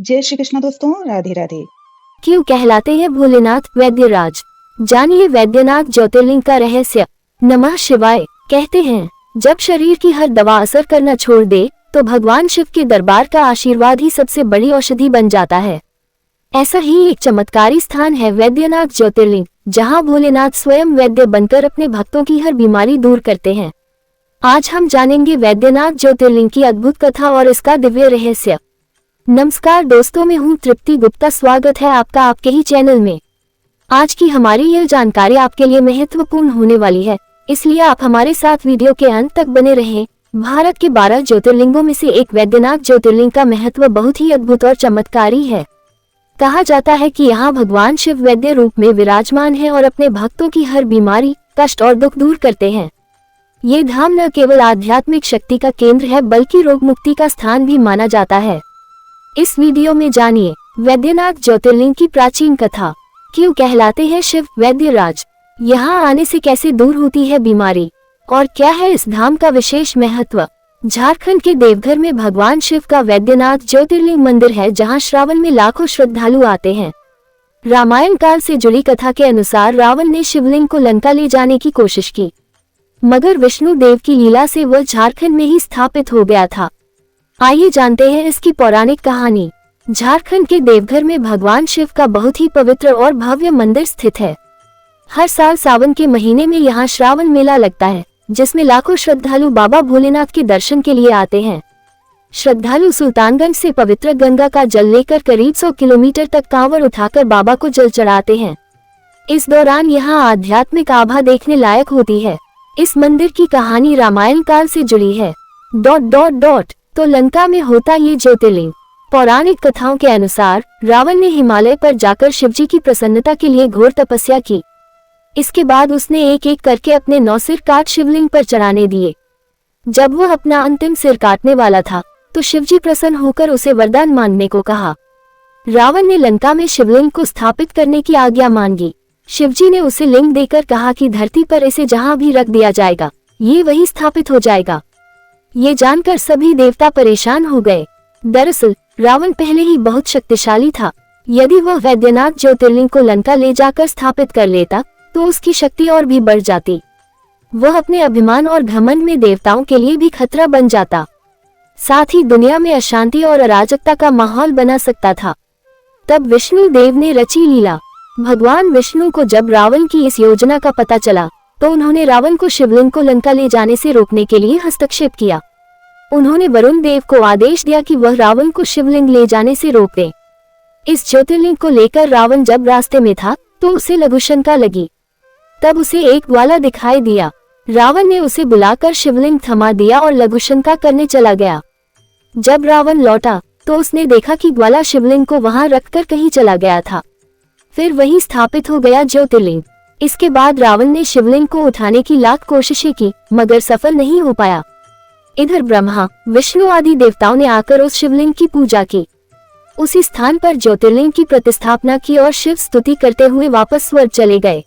जय श्री कृष्ण दोस्तों, राधे राधे। क्यों कहलाते हैं भोलेनाथ वैद्यराज? जानिए वैद्यनाथ ज्योतिर्लिंग का रहस्य। नमः शिवाय। कहते हैं जब शरीर की हर दवा असर करना छोड़ दे तो भगवान शिव के दरबार का आशीर्वाद ही सबसे बड़ी औषधि बन जाता है। ऐसा ही एक चमत्कारी स्थान है वैद्यनाथ ज्योतिर्लिंग, जहां भोलेनाथ स्वयं वैद्य बनकर अपने भक्तों की हर बीमारी दूर करते हैं। आज हम जानेंगे वैद्यनाथ ज्योतिर्लिंग की अद्भुत कथा और इसका दिव्य रहस्य। नमस्कार दोस्तों, मैं हूं तृप्ति गुप्ता। स्वागत है आपका आपके ही चैनल में। आज की हमारी यह जानकारी आपके लिए महत्वपूर्ण होने वाली है, इसलिए आप हमारे साथ वीडियो के अंत तक बने रहें। भारत के 12 ज्योतिर्लिंगों में से एक वैद्यनाथ ज्योतिर्लिंग का महत्व बहुत ही अद्भुत और चमत्कारी है। कहा जाता है कि यहाँ भगवान शिव वैद्य रूप में विराजमान है और अपने भक्तों की हर बीमारी, कष्ट और दुख दूर करते हैं। ये धाम न केवल आध्यात्मिक शक्ति का केंद्र है बल्कि रोग मुक्ति का स्थान भी माना जाता है। इस वीडियो में जानिए वैद्यनाथ ज्योतिर्लिंग की प्राचीन कथा। क्यों कहलाते हैं शिव वैद्यराज? यहाँ आने से कैसे दूर होती है बीमारी और क्या है इस धाम का विशेष महत्व? झारखंड के देवघर में भगवान शिव का वैद्यनाथ ज्योतिर्लिंग मंदिर है, जहाँ श्रावण में लाखों श्रद्धालु आते हैं। रामायण काल से जुड़ी कथा के अनुसार रावण ने शिवलिंग को लंका ले जाने की कोशिश की, मगर विष्णु देव की लीला से वह झारखंड में ही स्थापित हो गया था। आइए जानते हैं इसकी पौराणिक कहानी। झारखंड के देवघर में भगवान शिव का बहुत ही पवित्र और भव्य मंदिर स्थित है। हर साल सावन के महीने में यहाँ श्रावण मेला लगता है, जिसमें लाखों श्रद्धालु बाबा भोलेनाथ के दर्शन के लिए आते हैं। श्रद्धालु सुल्तानगंज से पवित्र गंगा का जल लेकर करीब 100 किलोमीटर तक कांवड़ उठाकर बाबा को जल चढ़ाते हैं। इस दौरान यहाँ आध्यात्मिक आभा देखने लायक होती है। इस मंदिर की कहानी रामायण काल से जुड़ी है। ... तो लंका में होता ये ज्योतिर्लिंग। पौराणिक कथाओं के अनुसार रावण ने हिमालय पर जाकर शिवजी की प्रसन्नता के लिए घोर तपस्या की। इसके बाद उसने एक एक करके अपने 9 सिर काट शिवलिंग पर चढ़ाने दिए। जब वह अपना अंतिम सिर काटने वाला था तो शिवजी प्रसन्न होकर उसे वरदान मांगने को कहा। रावण ने लंका में शिवलिंग को स्थापित करने की आज्ञा मांगी। शिवजी ने उसे लिंग देकर कहा कि धरती पर इसे जहां भी रख दिया जाएगा, ये वही स्थापित हो जाएगा। ये जानकर सभी देवता परेशान हो गए। दरअसल रावण पहले ही बहुत शक्तिशाली था। यदि वह वैद्यनाथ ज्योतिर्लिंग को लंका ले जाकर स्थापित कर लेता तो उसकी शक्ति और भी बढ़ जाती। वह अपने अभिमान और घमंड में देवताओं के लिए भी खतरा बन जाता। साथ ही दुनिया में अशांति और अराजकता का माहौल बना सकता था। तब विष्णु देव ने रची लीला। भगवान विष्णु को जब रावण की इस योजना का पता चला तो उन्होंने रावण को शिवलिंग को लंका ले जाने से रोकने के लिए हस्तक्षेप किया। उन्होंने वरुण देव को आदेश दिया कि वह रावण को शिवलिंग ले जाने से रोक दे। इस ज्योतिर्लिंग को लेकर रावण जब रास्ते में था तो उसे लघुशंका लगी। तब उसे एक ग्वाला दिखाई दिया। रावण ने उसे बुलाकर शिवलिंग थमा दिया और लघुशंका करने चला गया। जब रावण लौटा तो उसने देखा कि ग्वाला शिवलिंग को वहां रखकर कहीं चला गया था। फिर वहीं स्थापित हो गया ज्योतिर्लिंग। इसके बाद रावण ने शिवलिंग को उठाने की लाख कोशिशें की, मगर सफल नहीं हो पाया। इधर ब्रह्मा, विष्णु आदि देवताओं ने आकर उस शिवलिंग की पूजा की। उसी स्थान पर ज्योतिर्लिंग की प्रतिस्थापना की और शिव स्तुति करते हुए वापस स्वर्ग चले गए।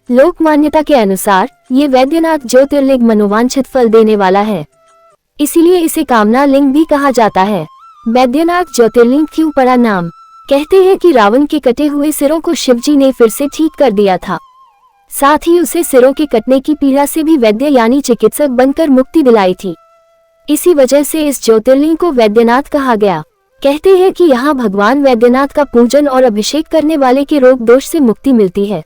लोक मान्यता के अनुसार ये वैद्यनाथ ज्योतिर्लिंग मनोवांछित फल देने वाला है, इसीलिए इसे कामना लिंग भी कहा जाता है। वैद्यनाथ ज्योतिर्लिंग क्यों पड़ा नाम? कहते हैं कि रावण के कटे हुए सिरों को शिवजी ने फिर से ठीक कर दिया था। साथ ही उसे सिरों के कटने की पीड़ा से भी वैद्य यानी चिकित्सक बनकर मुक्ति दिलाई थी। इसी वजह से इस ज्योतिर्लिंग को वैद्यनाथ कहा गया। कहते हैं कि यहाँ भगवान वैद्यनाथ का पूजन और अभिषेक करने वाले के रोग दोष से मुक्ति मिलती है।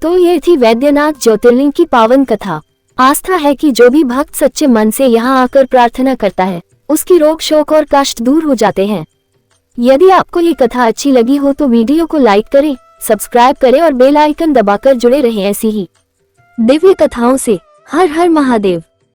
तो ये थी वैद्यनाथ ज्योतिर्लिंग की पावन कथा। आस्था है कि जो भी भक्त सच्चे मन से यहाँ आकर प्रार्थना करता है, उसकी रोग शोक और कष्ट दूर हो जाते हैं। यदि आपको ये कथा अच्छी लगी हो तो वीडियो को लाइक करें, सब्सक्राइब करें और बेल आइकन दबाकर जुड़े रहें ऐसी ही दिव्य कथाओं से। हर हर महादेव।